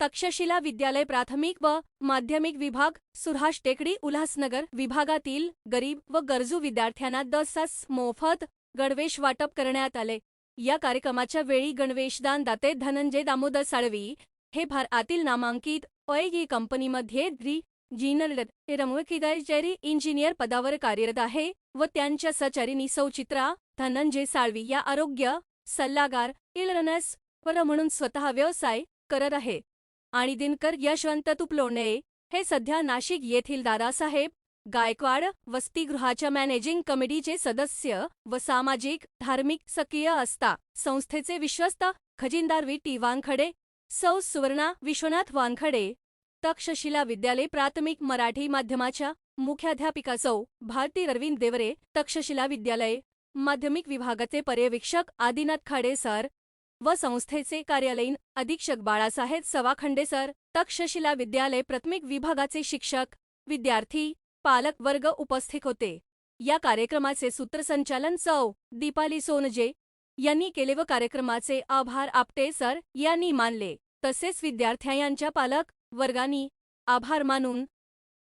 तक्षशिला विद्यालय प्राथमिक व माध्यमिक विभाग, सुभाष टेकडी, उल्हासनगर विभागातील गरीब व गरजू विद्यार्थ्यांना 10 तास मोफत गणवेश वाटप करण्यात आले. या कार्यक्रमाच्या वेळी गणवेशदान दाते धनंजय दामोदर साळवी हे भारतातील नामांकित ओएगी कंपनीमध्ये इंजिनियर पदावर कार्यरत आहे व त्यांच्या सहचारिणी सौ चित्रा धनंजय साळवी या आरोग्य सल्लागार इलरनस म्हणून स्वतः व्यवसाय करत आहे. आणि दिनकर यशवंत तुपलोणे हे सध्या नाशिक येथील दादासाहेब गायकवाड वसतिगृहाच्या मॅनेजिंग कमिटीचे सदस्य व सामाजिक धार्मिक सक्रिय असता. संस्थेचे विश्वस्त खजिनदार टी वानखडे, सौ सुवर्णा विश्वनाथ वानखडे, तक्षशिला विद्यालय प्राथमिक मराठी माध्यमाच्या मुख्याध्यापिका सौ भारती अरविंद देवरे, तक्षशिला विद्यालय माध्यमिक विभागाचे पर्यवेक्षक आदिनाथ खाडे सर व संस्थेचे कार्यालयीन अधीक्षक बाळासाहेब सवाखंडे सर, तक्षशिला विद्यालय प्राथमिक विभागाचे शिक्षक, विद्यार्थी, पालक वर्ग उपस्थित होते. या कार्यक्रमाचे सूत्रसंचालन सौ दीपाली सोनजे यांनी केले व कार्यक्रमाचे आभार आपटे सर यांनी मानले. तसेच विद्यार्थ्यांच्या पालक वर्गांनी आभार मानून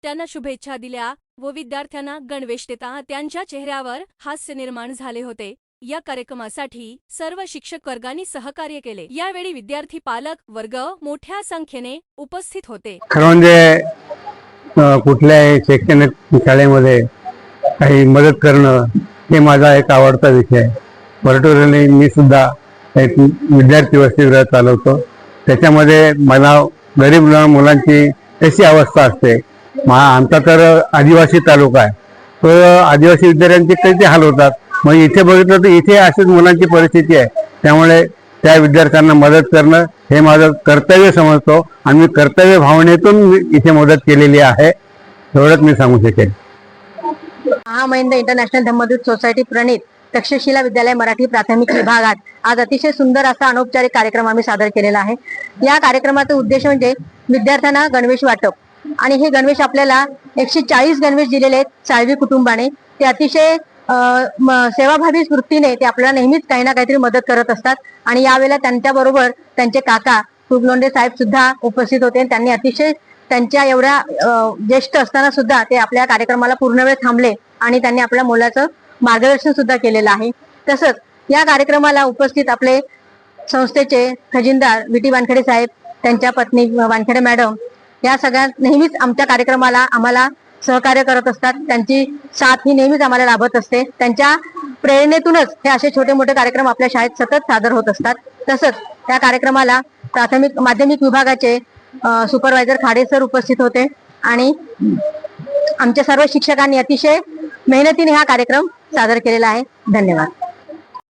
त्यांना शुभेच्छा दिल्या व विद्यार्थ्यांना गणवेश देता त्यांच्या चेहऱ्यावर हास्य निर्माण झाले होते. या कार्यक्रमासाठी सर्व शिक्षक वर्गांनी सहकार्य केले. यावेळी विद्यार्थी पालक वर्ग मोठ्या संख्येने उपस्थित होते. खरं म्हणजे कुठल्याही शैक्षणिक शाळेमध्ये काही मदत करणं हे माझा एक आवडता विषय आहे. पर्टिक्युलरली मी सुद्धा एक विद्यार्थी वसतिगृह चालवतो. त्याच्यामध्ये मला गरीब मुलांची अशी अवस्था असते. आमचा तर आदिवासी तालुका आहे. तो आदिवासी विद्यार्थ्यांचे कधी हाल होतात. मग इथे बघितलं तर इथे अशीच मुलांची परिस्थिती आहे. त्यामुळे त्या विद्यार्थ्यांना मदत करणं हे माझं कर्तव्य समजतो आणि मी कर्तव्य भावनेतून इथे मदत केलेली आहे. एवढंच मी सांगू शकेन. महामहिंद इंटरनॅशनल धम्मदूत सोसायटी प्रणित तक्षशिला विद्यालय मराठी प्राथमिक विभागात आज अतिशय सुंदर असा अनौपचारिक कार्यक्रम आम्ही सादर केलेला आहे. या कार्यक्रमाचा उद्देश म्हणजे विद्यार्थ्यांना गणवेश वाटप आणि हे गणवेश आपल्याला 140 गणवेश दिलेले आहेत साळवी कुटुंबाने. ते अतिशय सेवाभावी वृत्तीने ते आपल्याला नेहमीच काही ना काहीतरी मदत करत असतात. आणि यावेळेला त्यांच्याबरोबर त्यांचे काका तुपलोंडे साहेब सुद्धा उपस्थित होते. त्यांनी अतिशय त्यांच्या एवढ्या ज्येष्ठ असताना सुद्धा ते आपल्या कार्यक्रमाला पूर्ण वेळ थांबले आणि त्यांनी आपल्या मुलाचं मार्गदर्शन सुद्धा केलेलं आहे. तसंच या कार्यक्रमाला उपस्थित आपले संस्थेचे खजिनदार टी वानखडे साहेब, त्यांच्या पत्नी वानखडे मॅडम या सगळ्या नेहमीच आमच्या कार्यक्रमाला आम्हाला सहकार्य करत असतात. त्यांची साथ ही नेहमीच आम्हाला लाभत असते. त्यांच्या प्रेरणेतूनच हे असे छोटे मोठे कार्यक्रम आपल्या शाळेत सतत सादर होत असतात. तसंच या कार्यक्रमाला प्राथमिक माध्यमिक विभागाचे सुपरवायझर खाडे सर उपस्थित होते आणि आमच्या सर्व शिक्षकांनी अतिशय मेहनतीने हा कार्यक्रम सादर केलेला आहे. धन्यवाद.